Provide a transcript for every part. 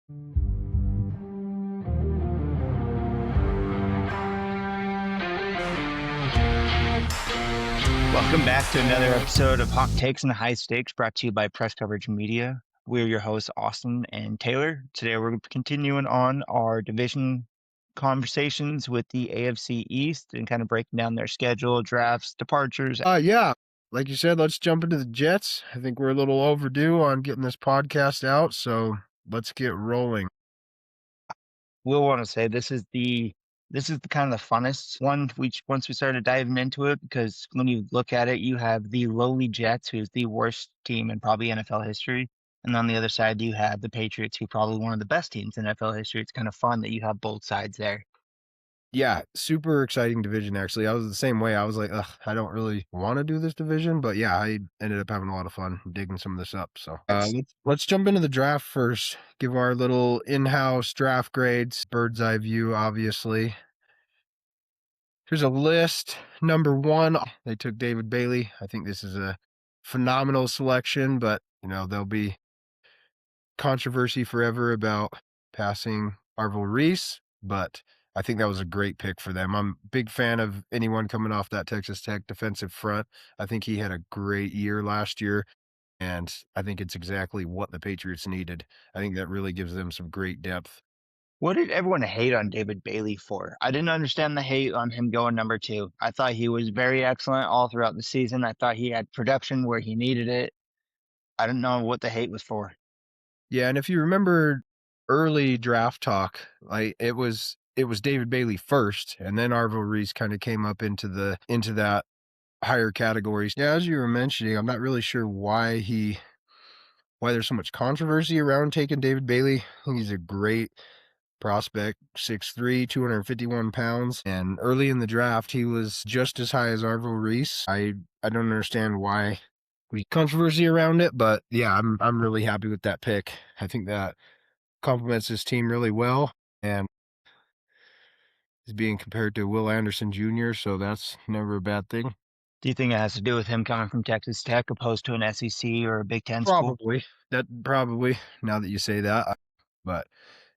Welcome back to another episode of Hot Takes and High Stakes, brought to you by Press Coverage Media. We're your hosts, Austin and Taylor. Today we're continuing on our division conversations with the AFC East and kind of breaking down their schedule, drafts, departures. Yeah, like you said, let's jump into the Jets. I think we're a little overdue on getting this podcast out, so let's get rolling. We'll want to say this is the kind of the funnest one once we started diving into it, because when you look at it, you have the lowly Jets, who's the worst team in probably NFL history. And on the other side, you have the Patriots, who are probably one of the best teams in NFL history. It's kind of fun that you have both sides there. Yeah, super exciting division, actually. I was the same way. I was like, ugh, I don't really want to do this division, but yeah, I ended up having a lot of fun digging some of this up. So let's jump into the draft first, give our little in-house draft grades, bird's eye view, obviously. Here's a list. Number 1, they took David Bailey. I think this is a phenomenal selection, but, there'll be controversy forever about passing Arvil Reese, but I think that was a great pick for them. I'm a big fan of anyone coming off that Texas Tech defensive front. I think he had a great year last year, and I think it's exactly what the Patriots needed. I think that really gives them some great depth. What did everyone hate on David Bailey for? I didn't understand the hate on him going number 2. I thought he was very excellent all throughout the season. I thought he had production where he needed it. I didn't know what the hate was for. Yeah, and if you remember early draft talk, like it was David Bailey first, and then Arvil Reese kind of came up into that higher categories. Yeah, as you were mentioning, I'm not really sure why there's so much controversy around taking David Bailey. I think he's a great prospect, 6'3", 251 pounds, and early in the draft, he was just as high as Arvil Reese. I don't understand why controversy around it, but yeah, I'm really happy with that pick. I think that complements his team really well, and is being compared to Will Anderson Jr., so that's never a bad thing. Do you think it has to do with him coming from Texas Tech opposed to an SEC or a Big Ten school? Probably, now that you say that. But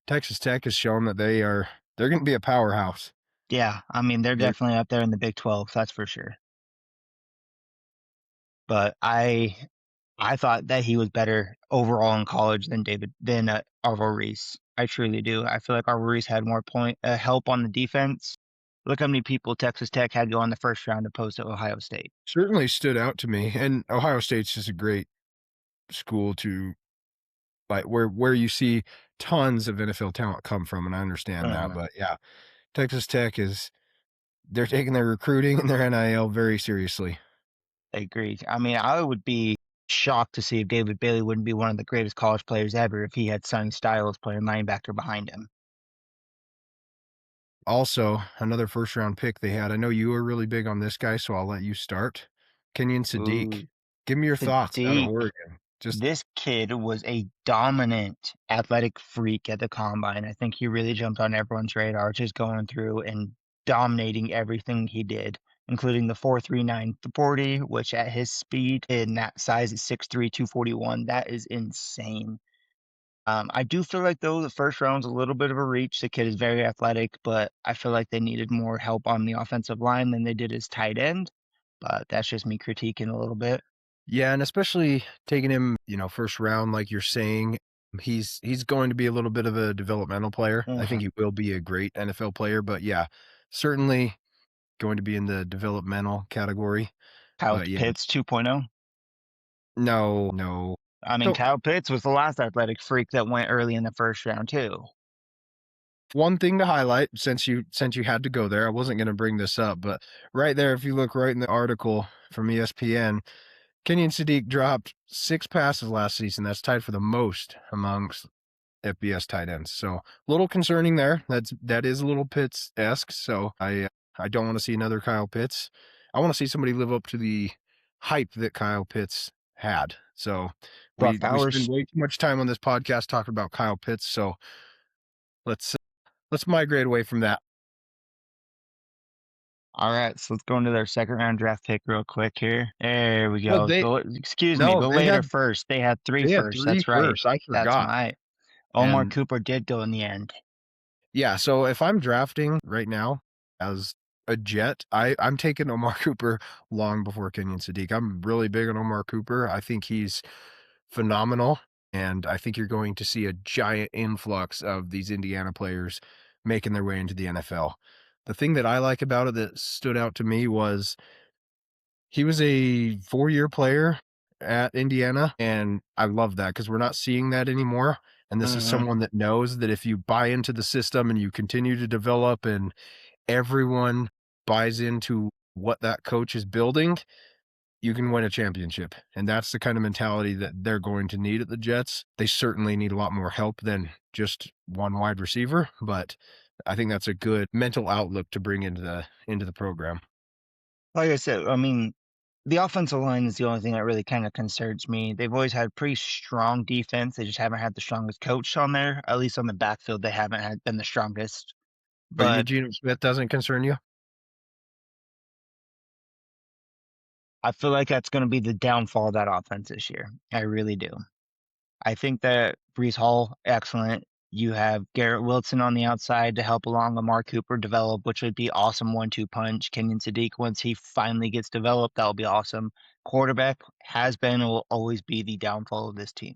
Texas Tech has shown that they're going to be a powerhouse. Yeah, I mean, they're definitely up there in the Big 12, that's for sure. But I thought that he was better overall in college than Arvil Reese. I truly do. I feel like Arvil Reese had more help on the defense. Look how many people Texas Tech had go in the first round opposed to Ohio State. Certainly stood out to me, and Ohio State's just a great school to, like, where you see tons of NFL talent come from, and I understand that, but yeah, Texas Tech they're taking their recruiting and their NIL very seriously. I agree. I mean, I would be shocked to see if David Bailey wouldn't be one of the greatest college players ever if he had Sonny Styles playing linebacker behind him. Also, another first-round pick they had. I know you were really big on this guy, so I'll let you start. Kenyon Sadiq. Give me your thoughts out of Oregon. This kid was a dominant athletic freak at the combine. I think he really jumped on everyone's radar, just going through and dominating everything he did, including the 4.39 40, which at his speed and that size is 6'3", 241. That is insane. I do feel like, though, the first round's a little bit of a reach. The kid is very athletic, but I feel like they needed more help on the offensive line than they did as tight end. But that's just me critiquing a little bit. Yeah, and especially taking him, first round, like you're saying, he's going to be a little bit of a developmental player. I think he will be a great NFL player, but yeah, certainly going to be in the developmental category. Kyle Pitts 2.0? No. I mean, Kyle Pitts was the last athletic freak that went early in the first round, too. One thing to highlight, since you had to go there, I wasn't going to bring this up, but right there, if you look right in the article from ESPN, Kenyon Sadiq dropped 6 passes last season. That's tied for the most amongst FBS tight ends. So a little concerning there. That is a little Pitts-esque. So I don't want to see another Kyle Pitts. I want to see somebody live up to the hype that Kyle Pitts had. So we spend way too much time on this podcast talking about Kyle Pitts. So let's migrate away from that. All right, so let's go into their second round draft pick real quick here. There we go. Well, excuse me, go later first. They had 3 first. That's right. I forgot. That's Omar And Cooper did go in the end. yeah, so if I'm drafting right now as a Jet, I'm taking Omar Cooper long before Kenyon Sadiq. I'm really big on Omar Cooper. I think he's phenomenal, and I think you're going to see a giant influx of these Indiana players making their way into the NFL. The thing that I like about it that stood out to me was he was a 4-year player at Indiana, and I love that because 'cause we're not seeing that anymore, and this is Mhm. someone that knows that if you buy into the system and you continue to develop and everyone buys into what that coach is building, you can win a championship, and that's the kind of mentality that they're going to need at the Jets. They certainly need a lot more help than just one wide receiver, but I think that's a good mental outlook to bring into the program. Like I said, I mean, the offensive line is the only thing that really kind of concerns me. They've always had pretty strong defense. They just haven't had the strongest coach on there. At least on the backfield, they haven't had been the strongest. But But Geno Smith doesn't concern you? I feel like that's going to be the downfall of that offense this year. I really do. I think that Brees Hall, excellent. You have Garrett Wilson on the outside to help along Amari Cooper develop, which would be awesome 1-2 punch. Kenyon Sadiq, once he finally gets developed, that will be awesome. Quarterback has been and will always be the downfall of this team.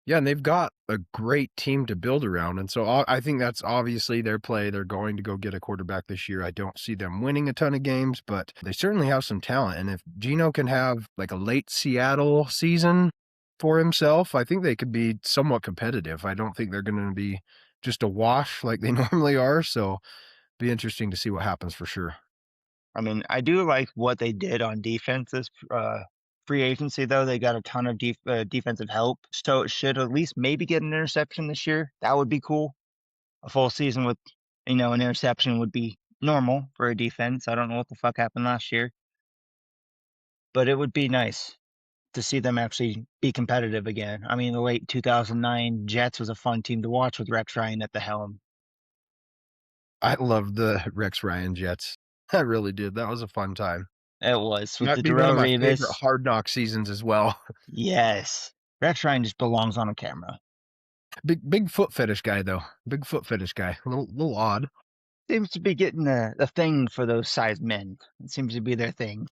Yeah, and they've got a great team to build around, and so I think that's obviously their play. They're going to go get a quarterback this year. I don't see them winning a ton of games, but they certainly have some talent, and if Geno can have, like, a late Seattle season for himself, I think they could be somewhat competitive. I don't think they're gonna be just a wash like they normally are, so be interesting to see what happens for sure. I mean, I do like what they did on defense this free agency, though. They got a ton of defensive help, so it should at least maybe get an interception this year. That would be cool. A full season with, an interception would be normal for a defense. I don't know what the fuck happened last year, but it would be nice to see them actually be competitive again. I mean, the late 2009 Jets was a fun team to watch with Rex Ryan at the helm. I love the Rex Ryan Jets. I really did. That was a fun time. It was with Might the be one of Darrell my favorite Revis. Hard Knock seasons as well. Yes. Rex Ryan just belongs on a camera. Big foot fetish guy though. Big foot fetish guy. A little odd. Seems to be getting a thing for those size men. It seems to be their thing.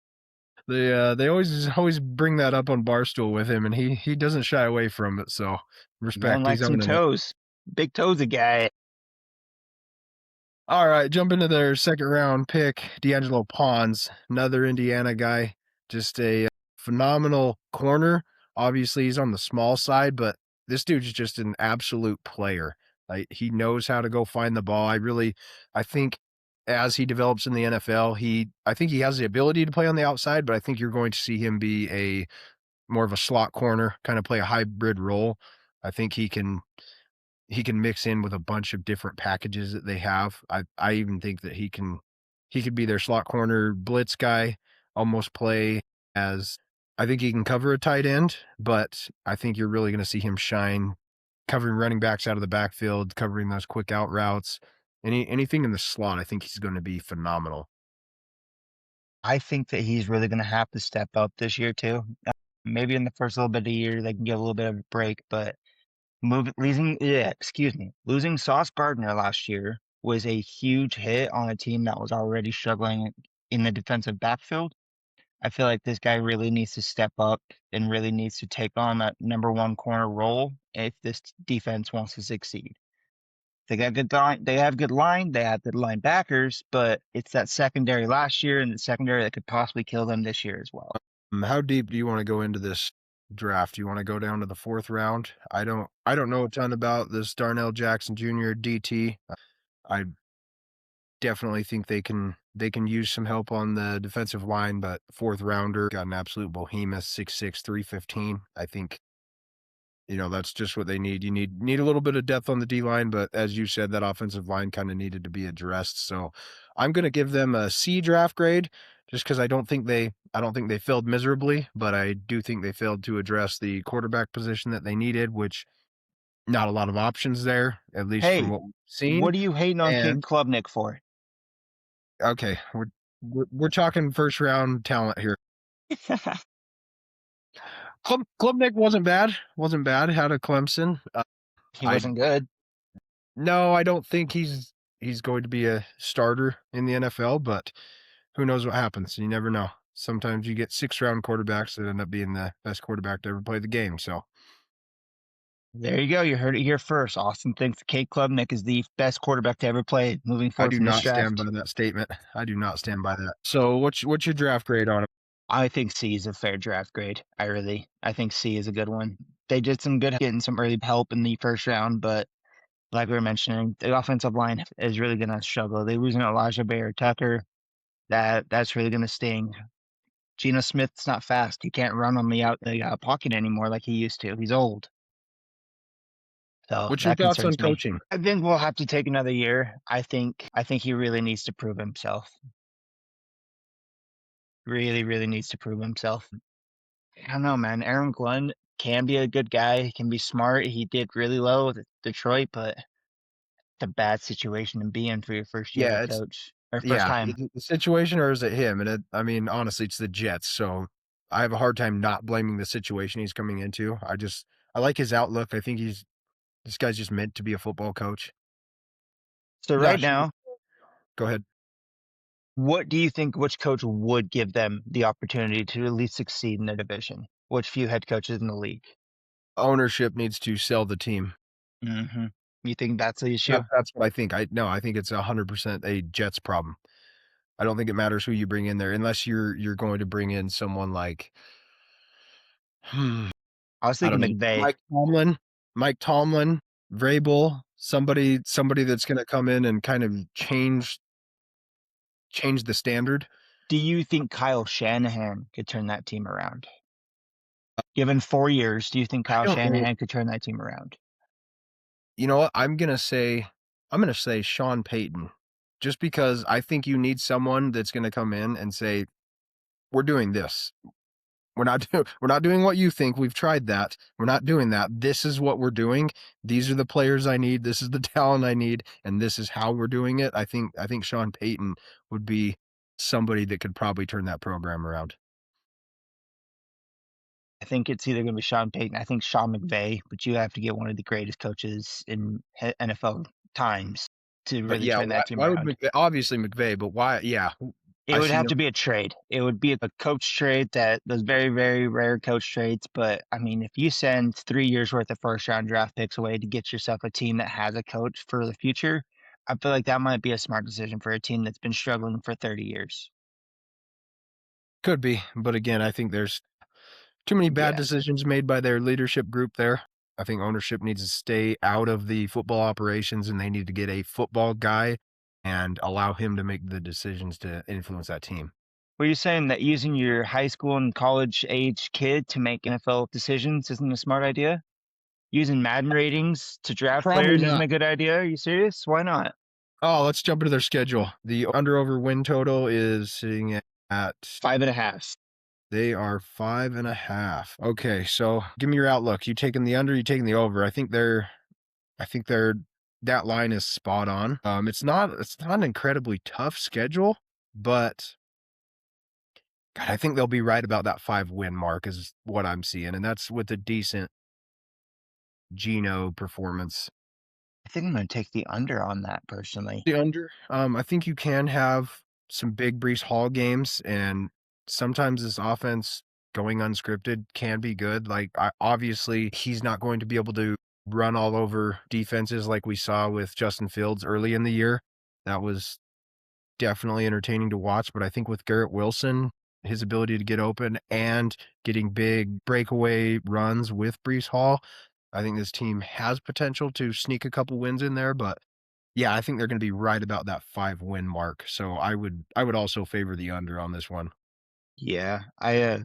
They always bring that up on Barstool with him, and he doesn't shy away from it. So Man respect. He's likes some earning it. toes. Big toes a guy. All right, jump into their second round pick, D'Angelo Pons, another Indiana guy, just a phenomenal corner. Obviously, he's on the small side, but this dude's just an absolute player. Like he knows how to go find the ball. I think as he develops in the NFL, I think he has the ability to play on the outside, but I think you're going to see him be a more of a slot corner, kind of play a hybrid role. I think he can mix in with a bunch of different packages that they have. I even think that he could be their slot corner blitz guy, almost play as I think he can cover a tight end, but I think you're really gonna see him shine covering running backs out of the backfield, covering those quick out routes. Anything in the slot, I think he's gonna be phenomenal. I think that he's really going to have to step up this year too. Maybe in the first little bit of the year they can get a little bit of a break, but losing Sauce Gardner last year was a huge hit on a team that was already struggling in the defensive backfield. I feel like this guy really needs to step up and really needs to take on that number one corner role if this defense wants to succeed. They got good line. They have good line. They have good linebackers, but it's that secondary last year and the secondary that could possibly kill them this year as well. How deep do you wanna go into this draft? Do you wanna go down to the 4th round? I don't know a ton about this Darnell Jackson Jr. DT. I definitely think they can use some help on the defensive line, but 4th rounder got an absolute behemoth, 6'6", 315. I think, that's just what they need. You need a little bit of depth on the D line, but as you said, that offensive line kind of needed to be addressed. So I'm gonna give them a C draft grade just because I don't think they failed miserably, but I do think they failed to address the quarterback position that they needed, which not a lot of options there, at least from Hey, what we've seen. what are you hating on Kid And Klubnik for? okay, we're talking first round talent here. Klubnik wasn't bad, wasn't bad. Had a Clemson. He I wasn't good. no, I don't think he's going to be a starter in the NFL, but who knows what happens? You never know. Sometimes you get 6-round quarterbacks that end up being the best quarterback to ever play the game, so There you go. You heard it here first. Austin thinks the K Club Nick is the best quarterback to ever play moving I forward do from this not stand draft. by that statement. I do not stand by that. So what's your draft grade on him? I think C is a fair draft grade. I think C is a good one. They did some good getting some early help in the first round, but like we were mentioning, the offensive line is really going to struggle. They losing Elijah Bear Tucker. That's really going to sting. Geno Smith's not fast. He can't run on the pocket anymore like he used to. He's old, so What's your that thoughts on concerns me. coaching? I think we'll have to take another year. I think he really needs to prove himself. Really, really needs to prove himself. I don't know, man. Aaron Glenn can be a good guy. He can be smart. He did really well with Detroit, but it's a bad situation to be in for your first year Yeah, head it's coach or first yeah, time. is it the situation or is it him? And I mean, honestly, it's the Jets, so I have a hard time not blaming the situation he's coming into. I like his outlook. I think this guy's just meant to be a football coach. So Yeah, right sure. now, Go ahead. what do you think which coach would give them the opportunity to at least succeed in their division? Which few head coaches in the league? Ownership needs to sell the team. Hmm. You think that's the issue? That's what I think. I think it's 100% a Jets problem. I don't think it matters who you bring in there unless you're going to bring in someone like, hmm, I was I don't thinking know, McVay. Mike Tomlin, Vrabel, somebody that's gonna come in and kind of change the standard. Do you think Kyle Shanahan could turn that team around? Given 4 years, do you think I Kyle don't know. Shanahan could turn that team around? You know what? I'm gonna say Sean Payton, just because I think you need someone that's gonna come in and say, "We're doing this. We're not doing what you think. We've tried that. We're not doing that. This is what we're doing. These are the players I need. This is the talent I need, and this is how we're doing it." I think Sean Payton would be somebody that could probably turn that program around. I think it's either going to be Sean Payton. I think Sean McVay, but you have to get one of the greatest coaches in NFL times to But really yeah, turn that team why would around. McVay, obviously McVay, but why? Yeah, It I would see have no. to be a trade. It would be a coach trade that those very, very rare coach trades. But I mean, if you send 3 years worth of first round draft picks away to get yourself a team that has a coach for the future, I feel like that might be a smart decision for a team that's been struggling for 30 years. Could be, but again, I think there's too many bad Yeah. decisions made by their leadership group there. I think ownership needs to stay out of the football operations, and they need to get a football guy and allow him to make the decisions to influence that team. Were you saying that using your high school and college age kid to make NFL decisions isn't a smart idea? Using Madden ratings to draft Probably players isn't not. a good idea? Are you serious? Why not? Oh, let's jump into their schedule. The under over win total is sitting at 5.5. they are 5.5. Okay, so give me your outlook. You taking the under, you taking the over. I think they're that line is spot on. It's not an incredibly tough schedule, but God, I think they'll be right about that 5-win mark is what I'm seeing, and that's with a decent Geno performance. I think I'm gonna take the under on that personally. The under, I think you can have some big Breece Hall games, and sometimes this offense going unscripted can be good. Like, obviously, he's not going to be able to run all over defenses like we saw with Justin Fields early in the year. That was definitely entertaining to watch, but I think with Garrett Wilson, his ability to get open and getting big breakaway runs with Breece Hall, I think this team has potential to sneak a couple wins in there, but yeah, I think they're gonna be right about that 5-win mark, so I would also favor the under on this one. Yeah, I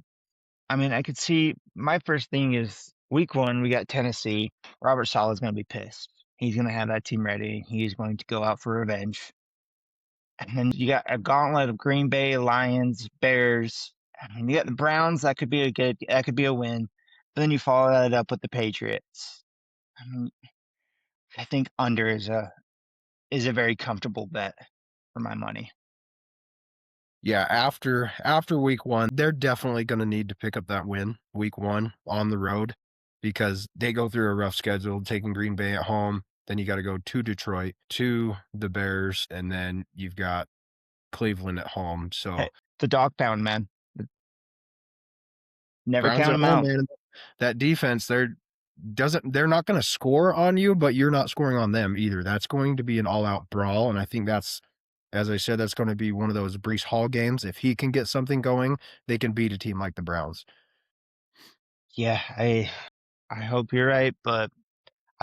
mean, I could see my first thing is week one, we got Tennessee. Robert Sala's gonna be pissed. He's gonna have that team ready. He's going to go out for revenge. And then you got a gauntlet of Green Bay, Lions, Bears. I mean, you got the Browns. That could be a win. But then you follow that up with the Patriots. I mean, I think under is a very comfortable bet for my money. Yeah, after week 1, they're definitely gonna need to pick up that win, week 1 on the road. because they go through a rough schedule, taking Green Bay at home. Then you got to go to Detroit, to the Bears, and then you've got Cleveland at home. So Hey, the dog pound, man. Never Browns count at them home, out. man. That defense, they're not going to score on you, but you're not scoring on them either. That's going to be an all-out brawl, and I think that's, as I said, that's going to be one of those Breece Hall games. If he can get something going, they can beat a team like the Browns. Yeah, I hope you're right, but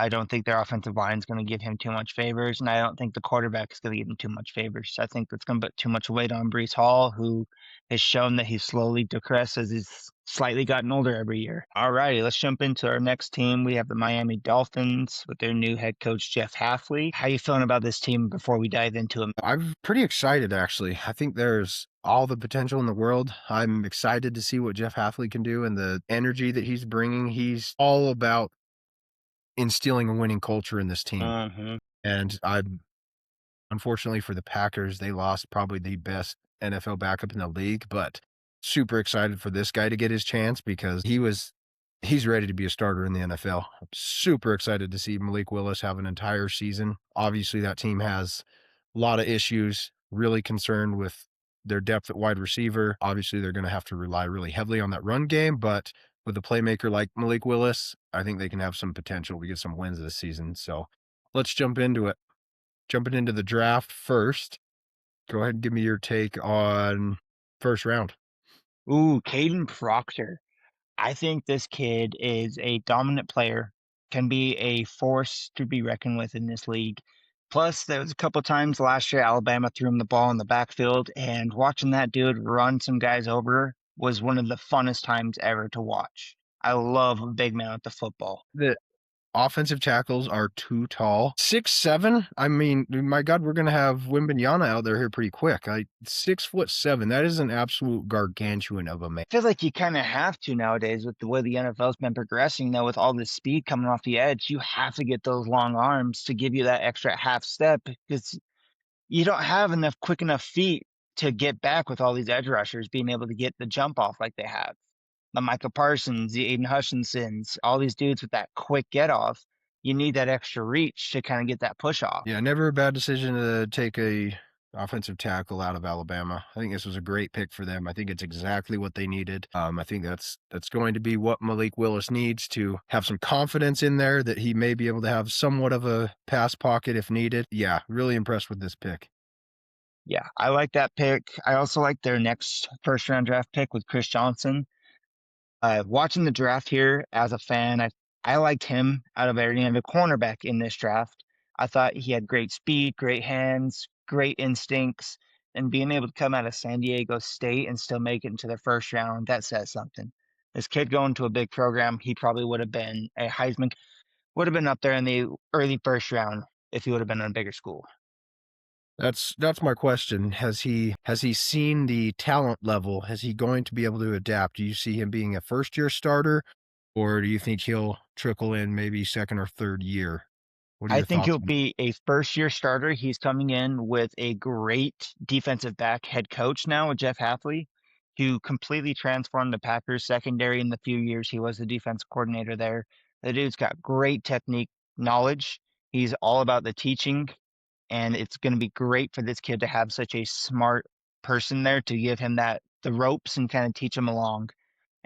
I don't think their offensive line is going to give him too much favors, and I don't think the quarterback is going to give him too much favors. I think that's going to put too much weight on Brees Hall, who has shown that he's slowly decreased as he's slightly gotten older every year. All righty, let's jump into our next team. We have the Miami Dolphins with their new head coach, Jeff Hafley. How you feeling about this team before we dive into them? I'm pretty excited, actually. I think there's all the potential in the world. I'm excited to see what Jeff Hafley can do and the energy that he's bringing. He's all about instilling a winning culture in this team. Mm-hmm. And I'm unfortunately for the Packers, they lost probably the best NFL backup in the league, but super excited for this guy to get his chance because he's ready to be a starter in the NFL. I'm super excited to see Malik Willis have an entire season. Obviously, that team has a lot of issues, really concerned with their depth at wide receiver. Obviously, they're going to have to rely really heavily on that run game, but with a playmaker like Malik Willis, I think they can have some potential to get some wins this season. So let's jump into it. Jumping into the draft first, go ahead and give me your take on first round. Ooh, Caden Proctor. I think this kid is a dominant player, can be a force to be reckoned with in this league. Plus, there was a couple times last year Alabama threw him the ball in the backfield, and watching that dude run some guys over was one of the funnest times ever to watch. I love a big man with the football. The offensive tackles are too tall. 6'7". I mean, my God, we're gonna have Wimbenyana out there here pretty quick. 6'7". That is an absolute gargantuan of a man. I feel like you kind of have to nowadays with the way the NFL's been progressing, though, with all this speed coming off the edge. You have to get those long arms to give you that extra half step because you don't have enough quick enough feet to get back with all these edge rushers being able to get the jump off like they have. The Micah Parsons, the Aiden Hutchinsons, all these dudes with that quick get off. You need that extra reach to kind of get that push off. Yeah, never a bad decision to take a offensive tackle out of Alabama. I think this was a great pick for them. I think it's exactly what they needed. I think that's going to be what Malik Willis needs to have some confidence in there that he may be able to have somewhat of a pass pocket if needed. Yeah, really impressed with this pick. Yeah, I like that pick. I also like their next first round draft pick with Chris Johnson. Watching the draft here as a fan, I liked him out of any other cornerback in this draft. I thought he had great speed, great hands, great instincts, and being able to come out of San Diego State and still make it into the first round, that says something. This kid going to a big program, he probably would have been a Heisman, would have been up there in the early first round if he would have been in a bigger school. That's my question. Has he seen the talent level? Is he going to be able to adapt? Do you see him being a first year starter, or do you think he'll trickle in maybe second or third year? What are I your think thoughts he'll on be a first year starter. He's coming in with a great defensive back head coach now with Jeff Hafley, who completely transformed the Packers secondary in the few years he was the defense coordinator there. The dude's got great technique knowledge. He's all about the teaching, and it's going to be great for this kid to have such a smart person there to give him the ropes and kind of teach him along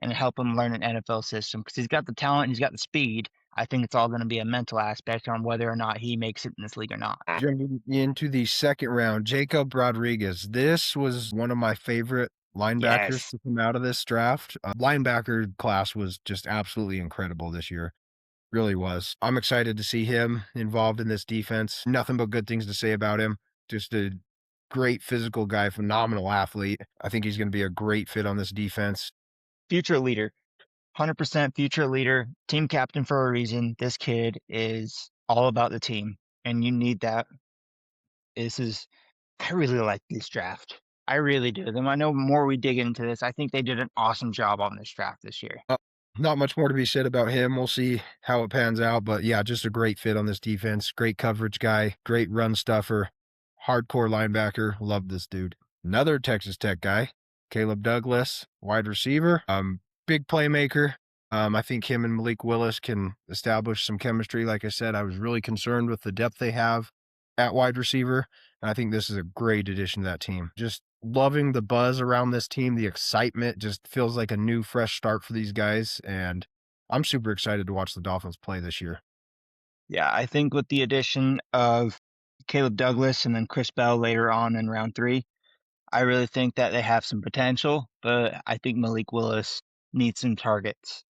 and help him learn an NFL system because he's got the talent, he's got the speed. I think it's all going to be a mental aspect on whether or not he makes it in this league or not. jumping into the second round? Jacob Rodriguez. This was one of my favorite linebackers Yes. to come out of this draft. Linebacker class was just absolutely incredible this year. Really was. I'm excited to see him involved in this defense. Nothing but good things to say about him. Just a great physical guy, phenomenal athlete. I think he's going to be a great fit on this defense. Future leader, 100% future leader, team captain for a reason. This kid is all about the team, and you need that. I really like this draft. I really do. I know more we dig into this, I think they did an awesome job on this draft this year. Uh, Not much more to be said about him. We'll see how it pans out, but yeah, just a great fit on this defense. Great coverage guy, great run stuffer, hardcore linebacker. Love this dude. Another Texas Tech guy, Caleb Douglas, wide receiver. Big playmaker. I think him and Malik Willis can establish some chemistry. Like I said, I was really concerned with the depth they have at wide receiver, and I think this is a great addition to that team. Just loving the buzz around this team, the excitement just feels like a new, fresh start for these guys, and I'm super excited to watch the Dolphins play this year. Yeah, I think with the addition of Caleb Douglas and then Chris Bell later on in round 3, I really think that they have some potential, but I think Malik Willis needs some targets,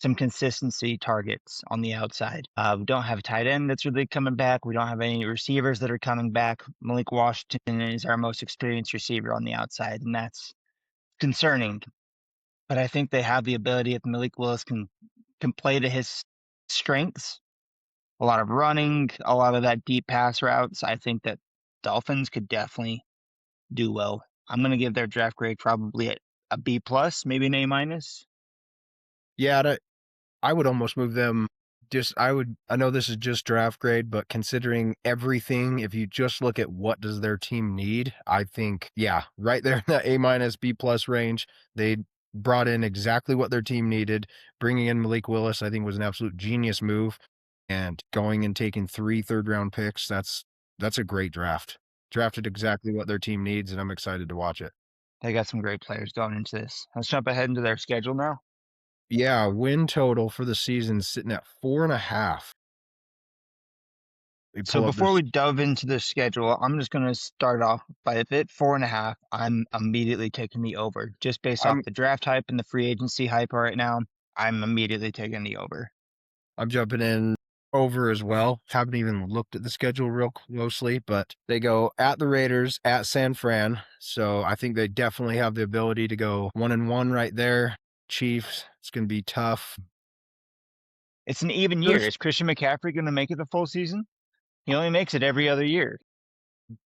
some consistency targets on the outside. We don't have a tight end that's really coming back. We don't have any receivers that are coming back. Malik Washington is our most experienced receiver on the outside, and that's concerning. But I think they have the ability if Malik Willis can play to his strengths, a lot of running, a lot of that deep pass routes. I think that Dolphins could definitely do well. I'm gonna give their draft grade probably a B plus, maybe an A minus. Yeah, I would almost move them I know this is just draft grade, but considering everything, if you just look at what does their team need, I think, yeah, right there in that A minus, B plus range, they brought in exactly what their team needed. Bringing in Malik Willis, I think was an absolute genius move. And going and taking 3 third-round picks, that's a great draft. Drafted exactly what their team needs, and I'm excited to watch it. They got some great players going into this. Let's jump ahead into their schedule now. Yeah, win total for the season sitting at 4.5. We So pull up before this we delve into the schedule, I'm just gonna start off by if it 4.5, I'm immediately taking the over. Just based off I'm the draft hype and the free agency hype right now, I'm immediately taking the over. I'm jumping in over as well. Haven't even looked at the schedule real closely, but they go at the Raiders, at San Fran. So I think they definitely have the ability to go 1-1 right there. Chiefs, it's going to be tough. It's an even year. There's, Is Christian McCaffrey gonna make it the full season? He only makes it every other year.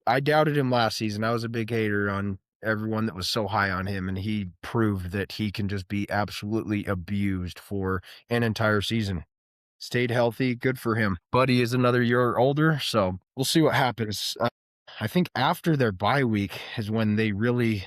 I doubted him last season. I was a big hater on everyone that was so high on him, and he proved that he can just be absolutely abused for an entire season. Stayed healthy, good for him. Buddy is another year older, so we'll see what happens. I think after their bye week is when they really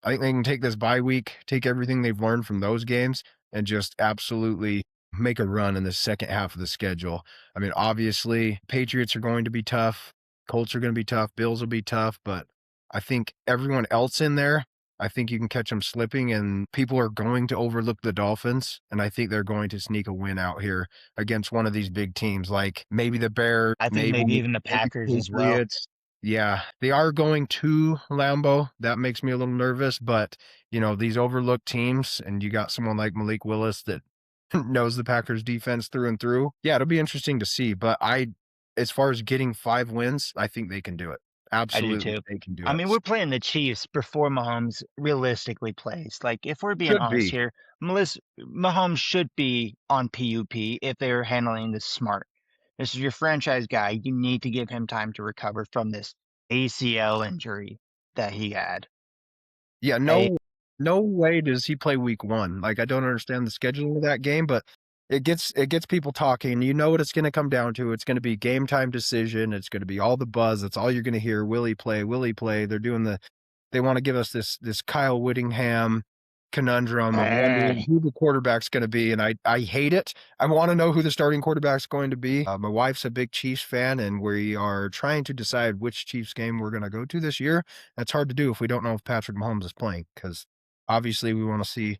I think they can take this bye week, take everything they've learned from those games, and just absolutely make a run in the second half of the schedule. I mean, obviously, Patriots are going to be tough, Colts are gonna be tough, Bills will be tough, but I think everyone else in there, I think you can catch them slipping, and people are going to overlook the Dolphins, and I think they're going to sneak a win out here against one of these big teams, like maybe the Bears, I think maybe maybe even the maybe Packers as well. Patriots. Yeah, they are going to Lambeau. That makes me a little nervous, but, these overlooked teams, and you got someone like Malik Willis that knows the Packers defense through and through. Yeah, it'll be interesting to see, but as far as getting 5 wins, I think they can do it. I do Absolutely, too. they can do I it. mean, we're playing the Chiefs before Mahomes realistically plays. Like, if we're being Should honest be. here, Mahomes should be on PUP if they're handling this smart. This is your franchise guy. You need to give him time to recover from this ACL injury that he had. Yeah, I no way does he play week 1. Like, I don't understand the scheduling of that game, but it gets people talking. You know what it's gonna come down to. It's gonna be game time decision. It's gonna be all the buzz. That's all you're gonna hear. Will he play? Will he play? They wanna give us this Kyle Whittingham conundrum of wondering uh, who the quarterback's gonna be, and I hate it. I wanna know who the starting quarterback's going to be. My wife's a big Chiefs fan, and we are trying to decide which Chiefs game we're gonna go to this year. That's hard to do if we don't know if Patrick Mahomes is playing, because obviously we wanna see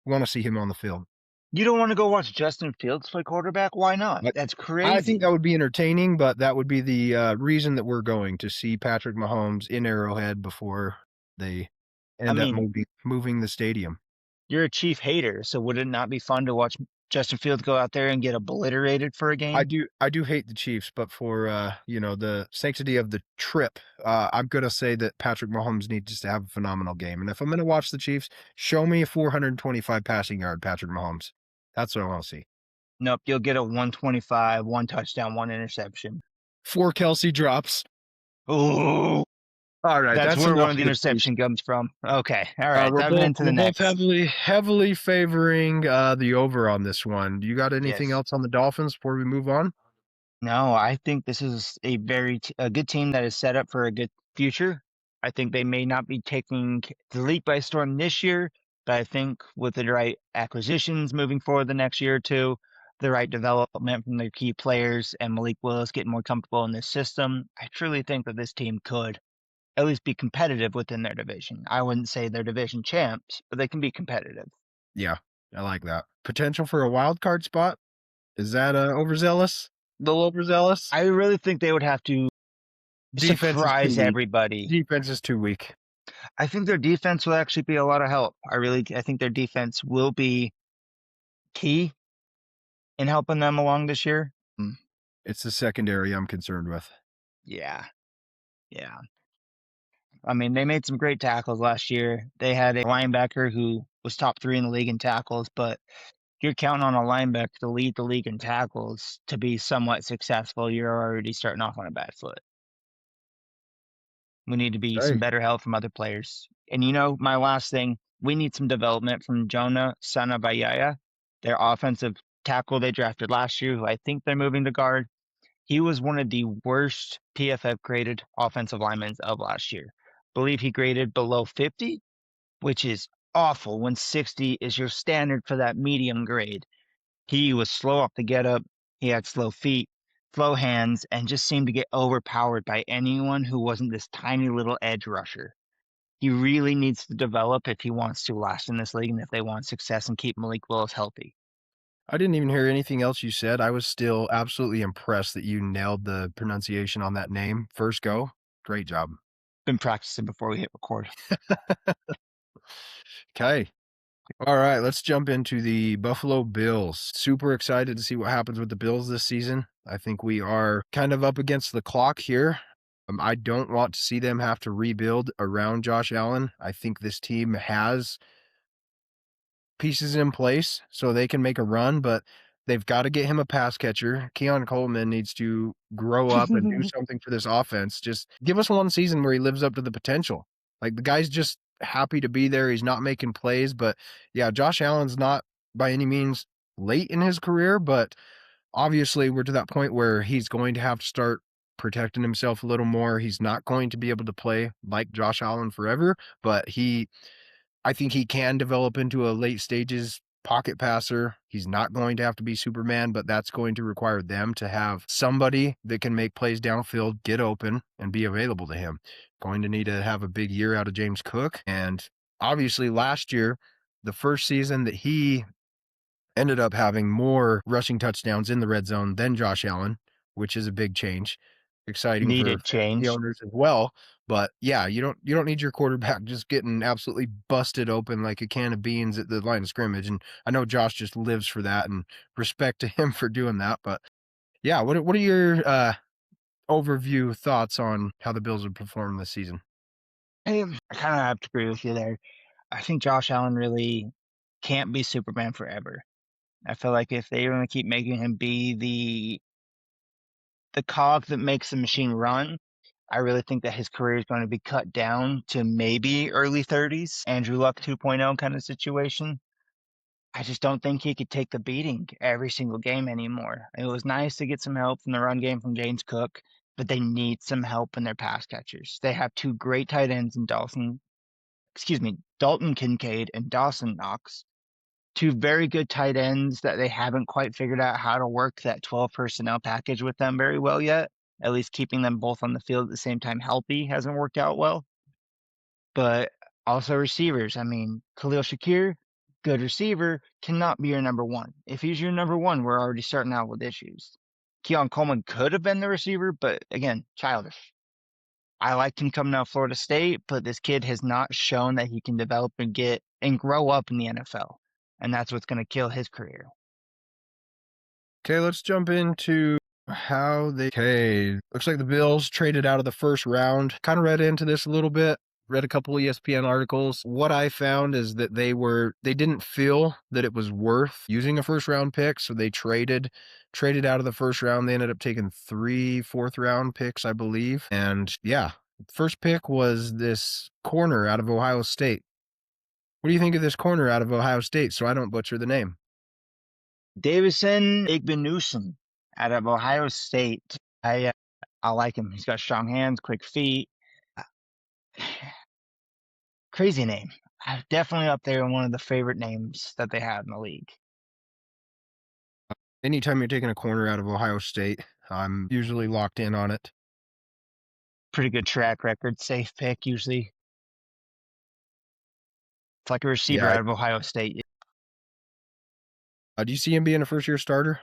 him on the field. you don't want to go watch Justin Fields play quarterback? Why not? But That's I think crazy. that would be entertaining, but that would be the, reason that we're going to see Patrick Mahomes in Arrowhead before they I end up mean, moving the stadium. you're a Chief hater, so would it not be fun to watch Justin Fields go out there and get obliterated for a I game? do I do hate the Chiefs, but for, the sanctity of the trip, I'm gonna say that Patrick Mahomes needs to have a phenomenal game, and if I'm gonna watch the Chiefs, show me a 425 passing yard Patrick Mahomes. That's what I wanna see. Nope, you'll get a 125, 1 touchdown, 1 interception. 4 Kelsey drops. Ooh, Alright, that's that's where one enough of the of the Chiefs. interception comes from. Okay, all right, We're diving both into the we're both next. heavily favoring, the over on this one. You got anything Yes. else on the Dolphins before we move on? No, I think this is a good team that is set up for a good future. I think they may not be taking the league by storm this year, But I think with the right acquisitions moving forward the next year or two, the right development from their key players, and Malik Willis getting more comfortable in this system, I truly think that this team could at least be competitive within their division. I wouldn't say they're division champs, but they can be competitive. Yeah, I like that. Potential for a wild card spot? Is that, overzealous? A little overzealous? I really think they would have to Defense is too surprise weak. everybody. Defense is too weak. I think their defense will actually be a lot of help. I think their defense will be key in helping them along this year. It's the secondary I'm concerned with. Yeah. Yeah. I mean, they made some great tackles last year. They had a linebacker who was top 3 in the league in tackles, but you're counting on a linebacker to lead the league in tackles to be somewhat successful. You're already starting off on a bad foot. We need to be some Hey, better help from other players. And my last thing, we need some development from Jonah Sanabayaya, their offensive tackle they drafted last year, who I think they're moving to guard. He was one of the worst PFF graded offensive linemen of last year. Believe he graded below 50, which is awful when 60 is your standard for that medium grade. He was slow off the get up. He had slow feet, slow hands, and just seemed to get overpowered by anyone who wasn't this tiny little edge rusher. He really needs to develop if he wants to last in this league and if they want success and keep Malik Willis healthy. I didn't even hear anything else you said. I was still absolutely impressed that you nailed the pronunciation on that name. First go. Great job. Been practicing before we hit record. Okay. All right, let's jump into the Buffalo Bills. Super excited to see what happens with the Bills this season. I think we are kind of up against the clock here. I don't want to see them have to rebuild around Josh Allen. I think this team has pieces in place so they can make a run, but they've got to get him a pass catcher. Keon Coleman needs to grow up and do something for this offense. Just give us one season where he lives up to the potential. Like, the guy's just happy to be there. He's not making plays, but yeah, Josh Allen's not by any means late in his career, but obviously we're to that point where he's going to have to start protecting himself a little more. He's not going to be able to play like Josh Allen forever, but I think he can develop into a late stages pocket passer. He's not going to have to be Superman, but that's going to require them to have somebody that can make plays downfield, get open, and be available to him. Going to need to have a big year out of James Cook. And obviously last year, the first season that he ended up having more rushing touchdowns in the red zone than Josh Allen, which is a big change. Exciting for Needed fantasy change. owners as well. But yeah, you don't need your quarterback just getting absolutely busted open like a can of beans at the line of scrimmage. And I know Josh just lives for that, and respect to him for doing that. But yeah, what are your overview thoughts on how the Bills have performed this season? I kind of have to agree with you there. I think Josh Allen really can't be Superman forever. I feel like if they want to keep making him be the cog that makes the machine run, I really think that his career is going to be cut down to maybe early 30s, Andrew Luck 2.0 kind of situation. I just don't think he could take the beating every single game anymore. It was nice to get some help from the run game from James Cook, but they need some help in their pass catchers. They have two great tight ends in Dalton Kincaid and Dawson Knox. Two very good tight ends that they haven't quite figured out how to work that 12 personnel package with them very well yet. At least keeping them both on the field at the same time healthy hasn't worked out well. But also receivers. I mean, Khalil Shakir, good receiver, cannot be your number one. If he's your number one, we're already starting out with issues. Keon Coleman could have been the receiver, but again, childish. I liked him coming out of Florida State, but this kid has not shown that he can develop and get and grow up in the NFL. And that's what's going to kill his career. Okay, let's jump into how they. Okay, looks like the Bills traded out of the first round. Kind of read into this a little bit. Read a couple of ESPN articles. What I found is that they didn't feel that it was worth using a first round pick, so they traded out of the first round. They ended up taking 3 fourth round picks, I believe. And yeah, first pick was this corner out of Ohio State. What do you think of this corner out of Ohio State, so I don't butcher the name? Davison Igbenuson out of Ohio State. I like him. He's got strong hands, quick feet. Crazy name. Definitely up there in one of the favorite names that they have in the league. Anytime you're taking a corner out of Ohio State, I'm usually locked in on it. Pretty good track record, safe pick usually. It's like a receiver Yeah. out of Ohio State. Do you see him being a first-year starter?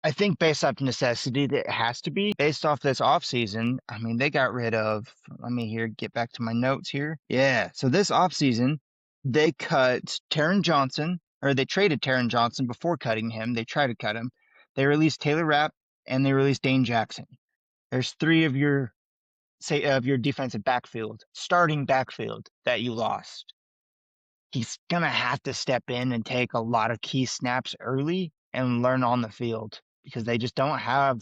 I think based off necessity, that it has to be based off this offseason. I mean, they got rid of, let me here get back to my notes here. Yeah. So this offseason, they cut Taron Johnson, or they traded Taron Johnson before cutting him. They tried to cut him. They released Taylor Rapp and they released Dane Jackson. There's three of your defensive backfield, starting backfield that you lost. He's gonna have to step in and take a lot of key snaps early and learn on the field because they just don't have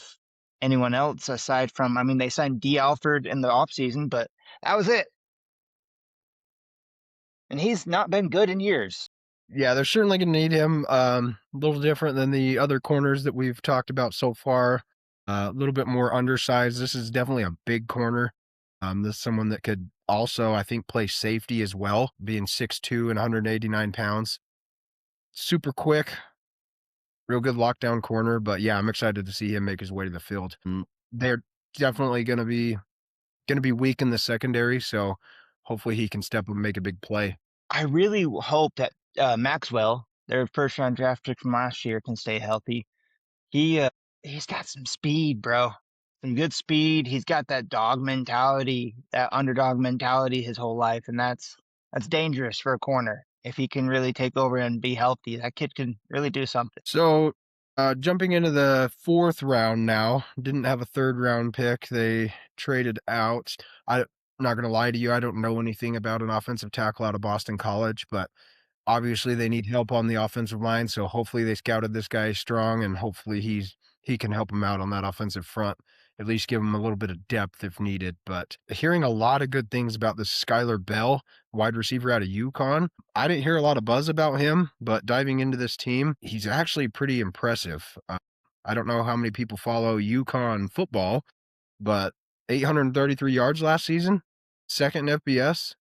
anyone else aside from, I mean, they signed D. Alford in the offseason, but that was it. And he's not been good in years. Yeah, they're certainly gonna need him, a little different than the other corners that we've talked about so far, a little bit more undersized. This is definitely a big corner. This is someone that could also, I think, play safety as well, being 6'2" and 189 pounds. Super quick, real good lockdown corner, but yeah, I'm excited to see him make his way to the field. They're definitely gonna be weak in the secondary, so hopefully he can step up and make a big play. I really hope that Maxwell, their first round draft pick from last year, can stay healthy. He he's got some speed, bro. Some good speed. He's got that dog mentality, that underdog mentality his whole life, and that's dangerous for a corner. If he can really take over and be healthy, that kid can really do something. So, jumping into the 4th round now, didn't have a 3rd round pick. They traded out. I'm not gonna lie to you, I don't know anything about an offensive tackle out of Boston College, but obviously they need help on the offensive line, so hopefully they scouted this guy strong and hopefully he can help them out on that offensive front, at least give them a little bit of depth if needed. But hearing a lot of good things about this Skylar Bell, wide receiver out of UConn. I didn't hear a lot of buzz about him, but diving into this team, he's actually pretty impressive. I don't know how many people follow UConn football, but 833 yards last season, second in FBS.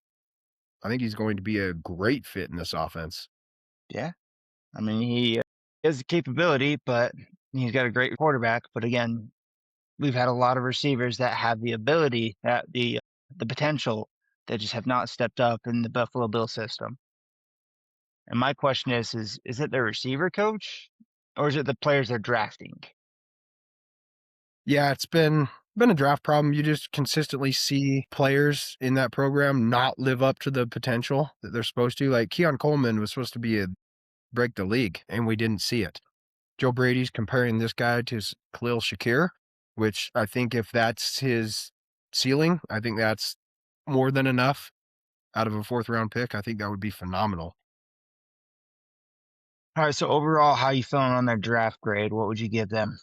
I think he's going to be a great fit in this offense. Yeah, I mean he has the capability, but he's got a great quarterback. But again, we've had a lot of receivers that have the ability, that the potential, that just have not stepped up in the Buffalo Bill system. And my question is it the receiver coach or is it the players they're drafting? Yeah, it's been a draft problem. You just consistently see players in that program not live up to the potential that they're supposed to. Like Keon Coleman was supposed to be a break the league, and we didn't see it. Joe Brady's comparing this guy to Khalil Shakir, which I think if that's his ceiling, I think that's more than enough out of a 4th round pick. I think that would be phenomenal. All right, so overall, how you feeling on their draft grade? What would you give them?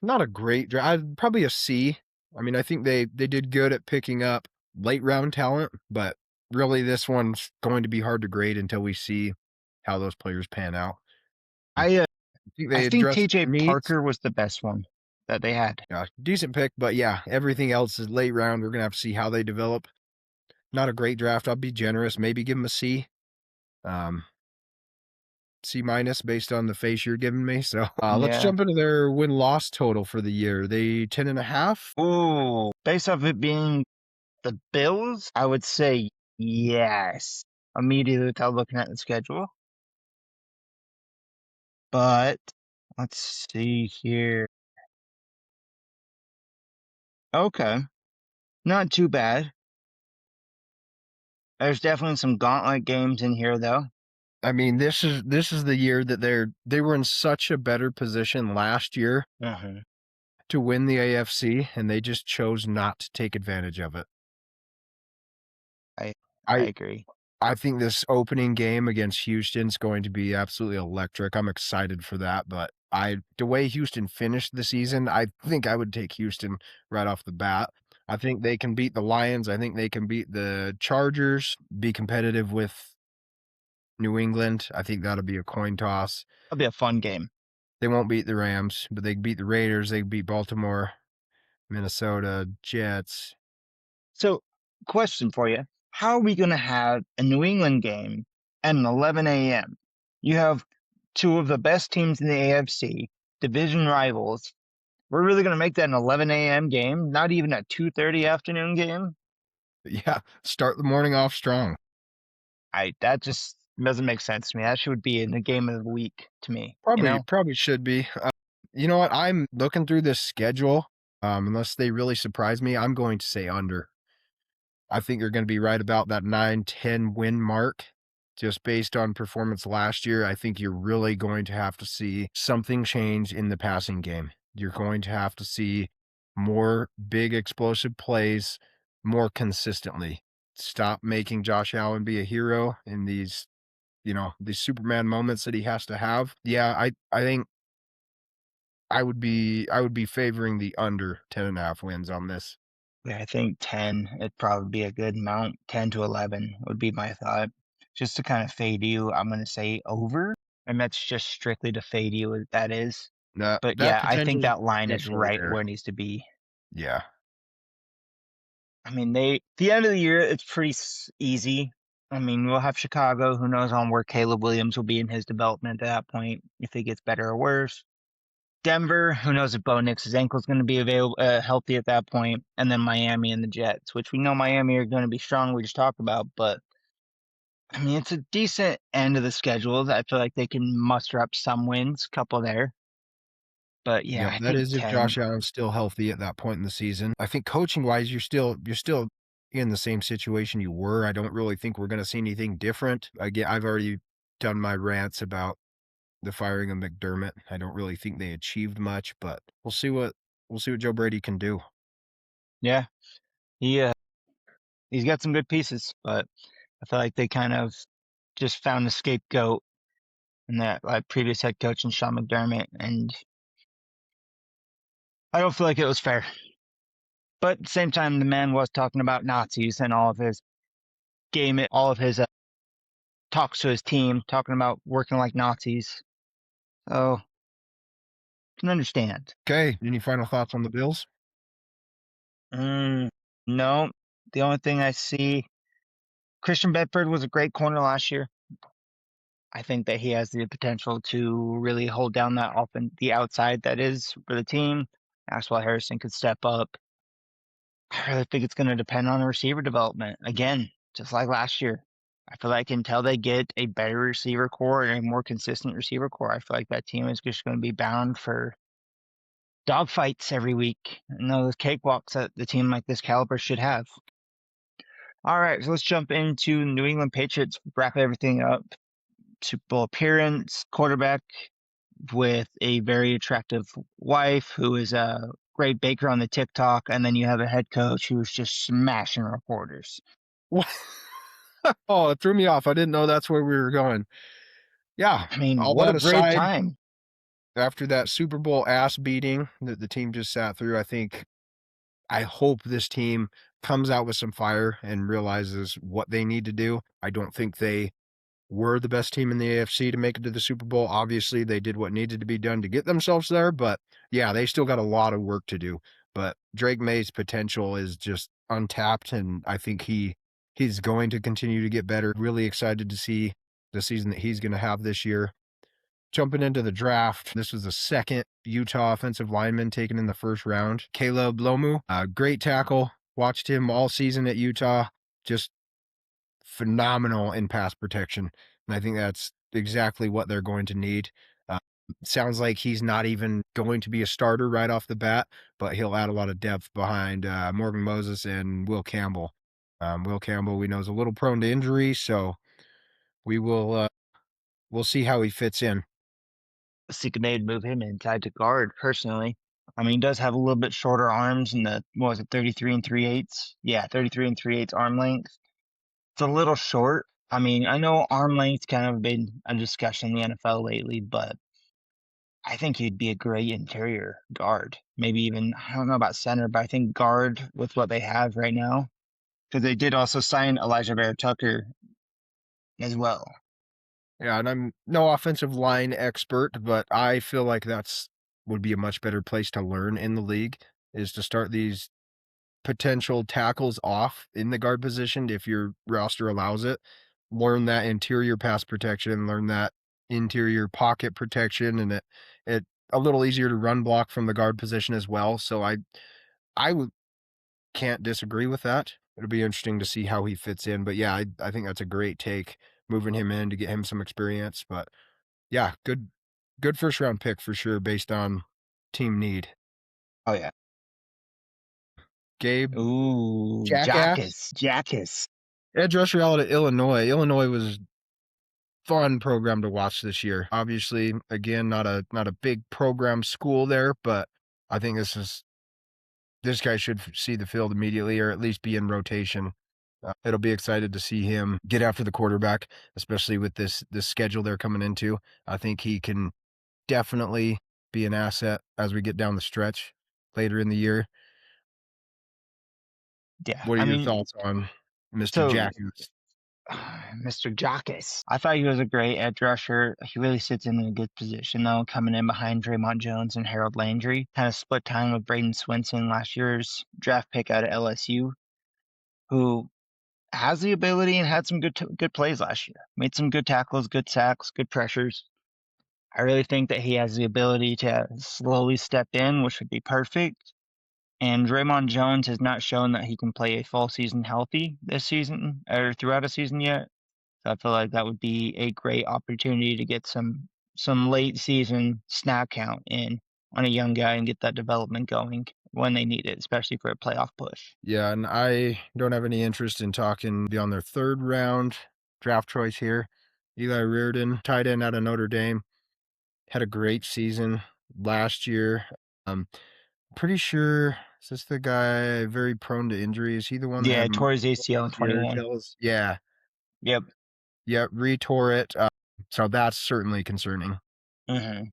Not a great draft. Probably a C. I mean, I think they did good at picking up late round talent, but really this one's going to be hard to grade until we see how those players pan out. I uh, I think I they think addressed TJ their needs. Parker was the best one that they had. Yeah, decent pick, but yeah, everything else is late round. We're gonna have to see how they develop. Not a great draft. I'll be generous. Maybe give them a C. Um, C minus based on the face you're giving me. So let's Yeah. jump into their win loss total for the year. They 10.5. Ooh, based off it being the Bills, I would say yes. Immediately without looking at the schedule. But let's see here. Okay. Not too bad. There's definitely some gauntlet games in here though. I mean, this is the year that they were in such a better position last year Uh-huh. to win the AFC, and they just chose not to take advantage of it. I I I agree. I think this opening game against Houston's going to be absolutely electric. I'm excited for that, but the way Houston finished the season, I think I would take Houston right off the bat. I think they can beat the Lions. I think they can beat the Chargers, be competitive with New England. I think that'll be a coin toss. That'll be a fun game. They won't beat the Rams, but they can beat the Raiders. They can beat Baltimore, Minnesota, Jets. So question for you. How are we going to have a New England game at an 11 a.m.? You have two of the best teams in the AFC, division rivals. We're really going to make that an 11 a.m. game, not even a 2:30 afternoon game? Yeah, start the morning off strong. That just doesn't make sense to me. That should be in the game of the week to me, you Probably know? probably should be. You know what? I'm looking through this schedule. Unless they really surprise me, I'm going to say under. I think you're gonna be right about that 9-10 win mark, just based on performance last year. I think you're really going to have to see something change in the passing game. You're going to have to see more big explosive plays more consistently. Stop making Josh Allen be a hero in these Superman moments that he has to have. Yeah, I think I would be favoring the under 10.5 wins on this. Yeah, I think 10, it'd probably be a good amount. 10 to 11 would be my thought. Just to kind of fade you, I'm going to say over. And that's just strictly to fade you, that is. But That yeah, I think potential's that line is definitely right there. where it needs to be. Yeah. I mean, the end of the year, it's pretty easy. I mean, we'll have Chicago. Who knows on where Caleb Williams will be in his development at that point, if he gets better or worse. Denver, who knows if Bo Nix's ankle is going to be available, healthy at that point, and then Miami and the Jets, which we know Miami are going to be strong. We just talked about, but I mean, it's a decent end of the schedule. I feel like they can muster up some wins, couple there. But yeah, Yep, I that think is if 10. Josh Allen's still healthy at that point in the season. I think coaching wise, you're still in the same situation you were. I don't really think we're gonna see anything different. I've already done my rants about the firing of McDermott. I don't really think they achieved much, but we'll see what Joe Brady can do. Yeah, he he's got some good pieces, but I feel like they kind of just found a scapegoat in that like previous head coach and Sean McDermott, and I don't feel like it was fair. But at the same time, the man was talking about Nazis and all of his all of his talks to his team, talking about working like Nazis. So can understand. Okay, any final thoughts on the Bills? Mm, no, the only thing I see, Christian Bedford was a great corner last year. I think that he has the potential to really hold down that often the outside that is for the team. Maxwell Harrison could step up. I really think it's going to depend on the receiver development. Again, just like last year. I feel like until they get a better receiver core and a more consistent receiver core, I feel like that team is just going to be bound for dogfights every week. And those cakewalks that the team like this caliber should have. All right, so let's jump into New England Patriots, wrap everything up. Super Bowl appearance, quarterback with a very attractive wife who is a great baker on the TikTok, and then you have a head coach who's just smashing reporters. What? Oh, it threw me off. I didn't know that's where we were going. Yeah, I mean, all what a that great aside, time. after that Super Bowl ass beating that the team just sat through, I hope this team comes out with some fire and realizes what they need to do. I don't think they were the best team in the AFC to make it to the Super Bowl. Obviously, they did what needed to be done to get themselves there, but yeah, they still got a lot of work to do. But Drake May's potential is just untapped, and I think he's going to continue to get better. Really excited to see the season that he's going to have this year. Jumping into the draft, this was the second Utah offensive lineman taken in the first round. Caleb Lomu, great tackle. Watched him all season at Utah. Just phenomenal in pass protection. And I think that's exactly what they're going to need. Uh, Sounds like he's not even going to be a starter right off the bat, but he'll add a lot of depth behind Morgan Moses and Will Campbell. Will Campbell, we know, is a little prone to injury, so we'll see how he fits in. I think they'd move him inside to guard, personally. I mean, he does have a little bit shorter arms and what was it, 33 and 3/8? Yeah, 33 and 3/8 arm length. It's a little short. I mean, I know arm length's kind of been a discussion in the NFL lately, but I think he'd be a great interior guard. Maybe even, I don't know about center, but I think guard with what they have right now. Because they did also sign Elijah Vera Tucker as well. Yeah, and I'm no offensive line expert, but I feel like that's would be a much better place to learn in the league is to start these potential tackles off in the guard position if your roster allows it. Learn that interior pass protection, learn that interior pocket protection, and it a little easier to run block from the guard position as well. So I would can't disagree with that. It'll be interesting to see how he fits in. But yeah, I think that's a great take, moving him in to get him some experience. But yeah, good first round pick for sure based on team need. Oh yeah. Gabe Ooh, Jackass, Jackass. edge rusher out of Illinois. Illinois was fun program to watch this year. Obviously, again, not a big program school there, but I think this guy should see the field immediately or at least be in rotation. It'll be excited to see him get after the quarterback, especially with this schedule they're coming into. I think he can definitely be an asset as we get down the stretch later in the year. Yeah, What are I your mean, thoughts on Mr. so Jackass? Mr. Jackass. I thought he was a great edge rusher. He really sits in a good position though, coming in behind Draymond Jones and Harold Landry. Kind of split time with Braden Swinson, last year's draft pick out of LSU, who has the ability and had some good plays last year. Made some good tackles, good sacks, good pressures. I really think that he has the ability to slowly step in, which would be perfect. And Draymond Jones has not shown that he can play a full season healthy this season or throughout a season yet. So I feel like that would be a great opportunity to get some late season snap count in on a young guy and get that development going when they need it, especially for a playoff push. Yeah, and I don't have any interest in talking beyond their third round draft choice here. Eli Reardon, tight end out of Notre Dame, had a great season last year. Um, Pretty sure is this the guy very prone to injury? Is he the one that Yeah, had tore his multiple ACL in ACL 21. tears? Yeah, Yep. yeah, retore it. So that's certainly concerning. Hmm.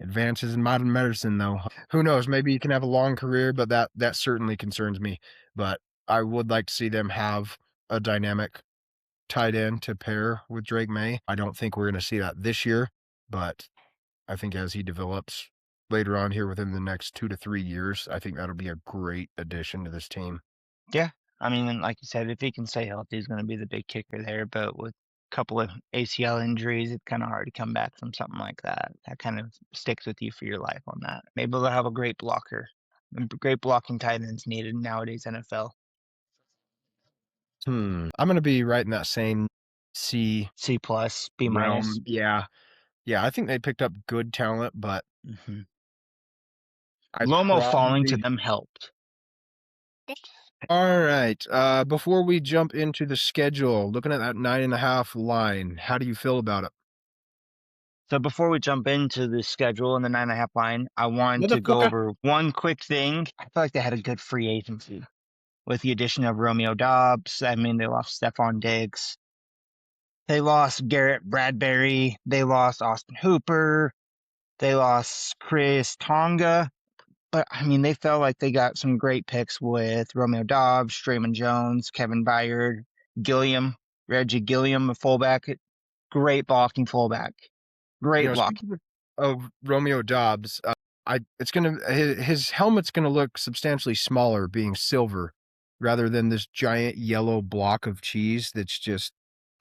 Advances in modern medicine, though. Who knows? Maybe he can have a long career, but that certainly concerns me. But I would like to see them have a dynamic tight end to pair with Drake May. I don't think we're going to see that this year, but I think as he develops later on here within the next 2 to 3 years, I think that'll be a great addition to this team. Yeah. I mean, like you said, if he can stay healthy, he's going to be the big kicker there. But with a couple of ACL injuries, it's kind of hard to come back from something like that. That kind of sticks with you for your life on that. Maybe they'll have a great blocker. And great blocking tight ends needed nowadays NFL. I'm going to be right in that same C C plus, B minus. realm. Yeah. Yeah, I think they picked up good talent, but Hmm. I'd Lomo falling to probably them helped. All right. Before we jump into the schedule, looking at that 9.5 line, how do you feel about it? So before we jump into the schedule and the 9.5 line, I wanted to go Motherfucker. over one quick thing. I feel like they had a good free agency with the addition of Romeo Dobbs. I mean, they lost Stephon Diggs. They lost Garrett Bradbury. They lost Austin Hooper. They lost Chris Tonga. But I mean, they felt like they got some great picks with Romeo Dobbs, Draymond Jones, Kevin Byard, Gilliam, Reggie Gilliam, a fullback. Great blocking fullback. Great blocking. Speaking of Romeo Dobbs, it's gonna his helmet's gonna look substantially smaller, being silver, rather than this giant yellow block of cheese that's just.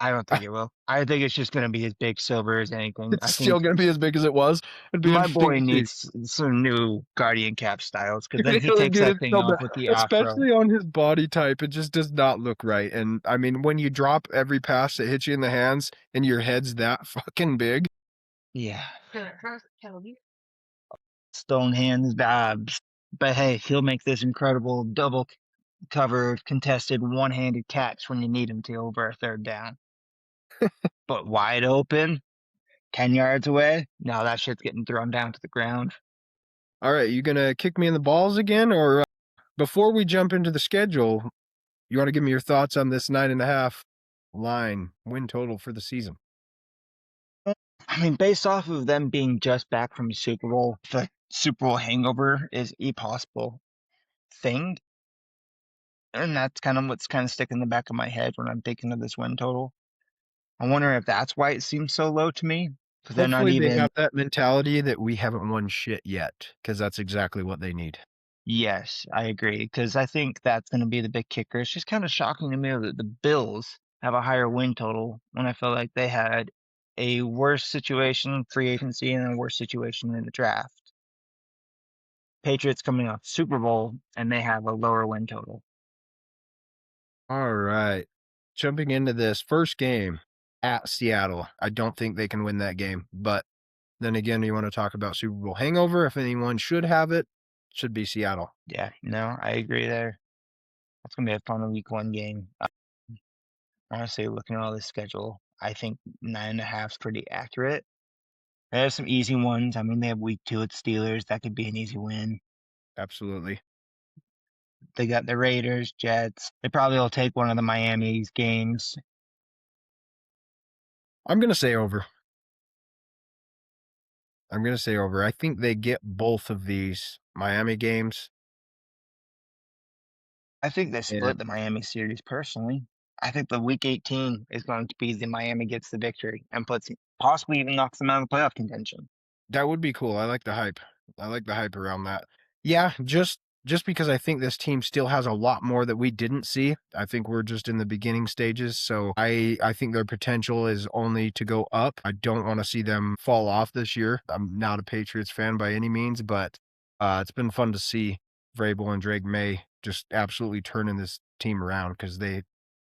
I don't think it will. I think it's just going to be as big silver as anything. It's I still think gonna be as big as it was. It'd be my interesting boy to see. needs some new Guardian Cap styles because then he Really, takes dude, that it's thing so bad, off with the afro. especially on his body type. It just does not look right. And I mean, when you drop every pass that hits you in the hands and your head's that fucking big, Yeah. Stone hands Dobbs. But hey, he'll make this incredible double covered, contested, one handed catch when you need him to over a third down. But wide open, 10 yards away, no, that shit's getting thrown down to the ground. all right, you gonna kick me in the balls again, or before we jump into the schedule, you want to give me your thoughts on this 9.5 line win total for the season? I mean, based off of them being just back from Super Bowl, the Super Bowl hangover is a possible thing. And that's kind of what's kind of sticking in the back of my head when I'm thinking of this win total. I wonder if that's why it seems so low to me. Because they're not Hopefully, they even, have that mentality that we haven't won shit yet, because that's exactly what they need. Yes, I agree, because I think that's gonna be the big kicker. It's just kinda shocking to me that the Bills have a higher win total when I feel like they had a worse situation in free agency and a worse situation in the draft. Patriots coming off Super Bowl, and they have a lower win total. All right. Jumping into this first game at Seattle. I don't think they can win that game. But then again, you want to talk about Super Bowl hangover. If anyone should have it, should be Seattle. Yeah, no, I agree there. That's gonna be a fun week 1 game. Honestly, looking at all this schedule, I think 9.5 is pretty accurate. There's some easy ones. I mean, they have week 2 at Steelers. That could be an easy win. Absolutely. They got the Raiders, Jets. They probably will take one of the Miami's games. I'm going to say over. I'm going to say over. I think they get both of these Miami games. I think they And split the Miami series personally. I think the week 18 is going to be the Miami gets the victory and puts possibly even knocks them out of the playoff contention. that would be cool. I like the hype. I like the hype around that. Yeah, just because I think this team still has a lot more that we didn't see. I think we're just in the beginning stages, so I think their potential is only to go up. I don't want to see them fall off this year. I'm not a Patriots fan by any means, but it's been fun to see Vrabel and Drake May just absolutely turning this team around because the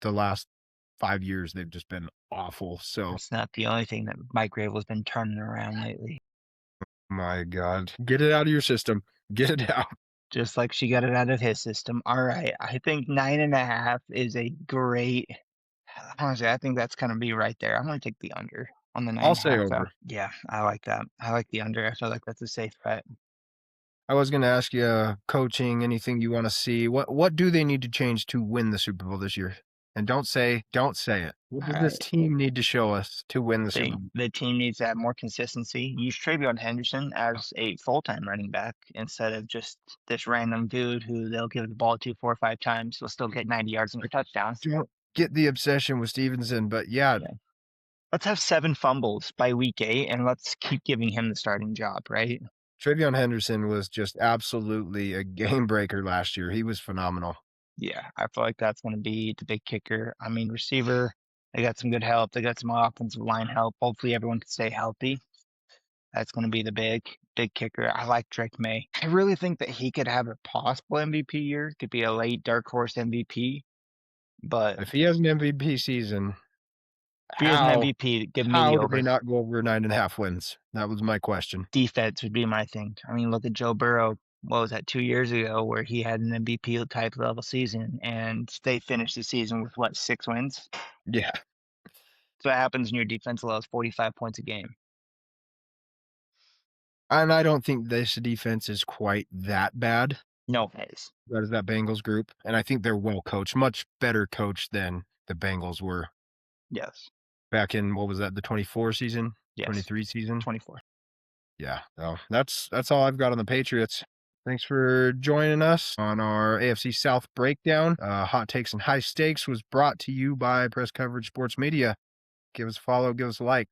last 5 years they've just been awful. So That's not the only thing that Mike Vrabel's been turning around lately. my God, get it out of your system. Get it out. Just like she got it out of his system. All right. I think 9.5 is a great. Honestly, I think that's gonna be right there. I'm gonna take the under on the nine I'll and a say half though. over. Yeah, I like that. I like the under. I feel like that's a safe bet. I was gonna ask you, coaching, anything you wanna see. What do they need to change to win the Super Bowl this year? And don't say it. What All does this right. team need to show us to win I the Super think Bowl? the team needs to have more consistency. Use Travion Henderson as a full-time running back instead of just this random dude who they'll give the ball to 4 or 5 times. He'll still get 90 yards and a I touchdown. don't get the obsession with Stevenson, but yeah, Yeah. Let's have 7 fumbles by week 8 and let's keep giving him the starting job, right? Travion Henderson was just absolutely a game breaker last year. He was phenomenal. Yeah, I feel like that's going to be the big kicker. I mean, receiver, they got some good help. They got some offensive line help. Hopefully, everyone can stay healthy. That's going to be the big kicker. I like Drake May. I really think that he could have a possible MVP year. Could be a late dark horse MVP. But If he has an MVP season, if he has an how MVP, give me the how did they over. not go over 9.5 wins? That was my question. Defense would be my thing. I mean, look at Joe Burrow. What was that, 2 years ago, where he had an MVP type level season, and they finished the season with what, 6 wins? Yeah, So what happens when your defense allows 45 points a game? and I don't think this defense is quite that bad. No pays. That is that Bengals group, and I think they're well coached, much better coached than the Bengals were Yes. back in, what was that, the 24 season? Yes. 23 season? 24. Yeah, so that's all I've got on the Patriots. Thanks for joining us on our AFC South breakdown. Hot Takes and High Stakes was brought to you by Press Coverage Sports Media. Give us a follow, give us a like.